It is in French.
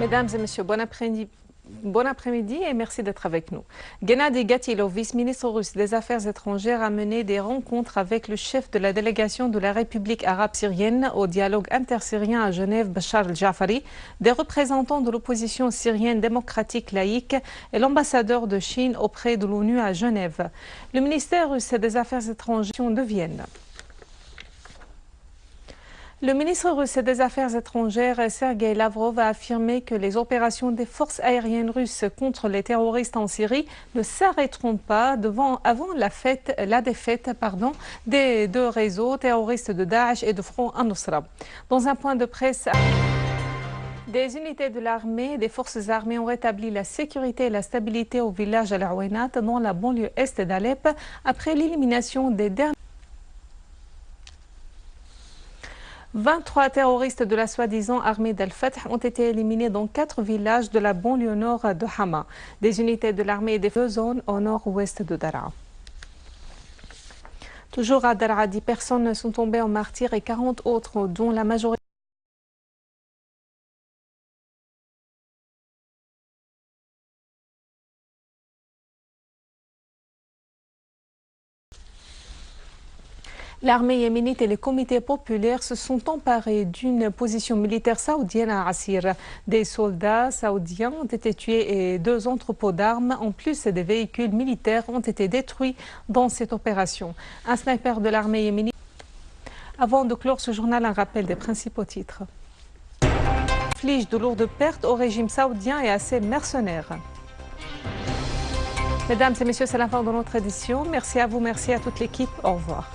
Mesdames et messieurs, bon après-midi et merci d'être avec nous. Gennady Gatilov, vice-ministre russe des Affaires étrangères, a mené des rencontres avec le chef de la délégation de la République arabe syrienne au dialogue intersyrien à Genève, Bachar el-Jafari, des représentants de l'opposition syrienne démocratique laïque et l'ambassadeur de Chine auprès de l'ONU à Genève. Le ministère russe des Affaires étrangères de Vienne. Le ministre russe des Affaires étrangères, Sergueï Lavrov, a affirmé que les opérations des forces aériennes russes contre les terroristes en Syrie ne s'arrêteront pas avant la défaite des deux réseaux terroristes de Daesh et de Front al-Nusra. Dans un point de presse, des unités de l'armée et des forces armées ont rétabli la sécurité et la stabilité au village Al-Aouenat dans la banlieue est d'Alep après l'élimination des derniers. 23 terroristes de la soi-disant armée d'Al-Fatah ont été éliminés dans 4 villages de la banlieue nord de Hama. Des unités de l'armée et des deux zones au nord-ouest de Daraa. Toujours à Daraa, 10 personnes sont tombées en martyrs et 40 autres, dont la majorité. L'armée yéménite et les comités populaires se sont emparés d'une position militaire saoudienne à Assir. Des soldats saoudiens ont été tués et 2 entrepôts d'armes, en plus des véhicules militaires, ont été détruits dans cette opération. Un sniper de l'armée yéménite. Avant de clore ce journal, un rappel des principaux titres. Inflige de lourdes pertes au régime saoudien et à ses mercenaires. Mesdames et messieurs, c'est la fin de notre édition. Merci à vous, merci à toute l'équipe. Au revoir.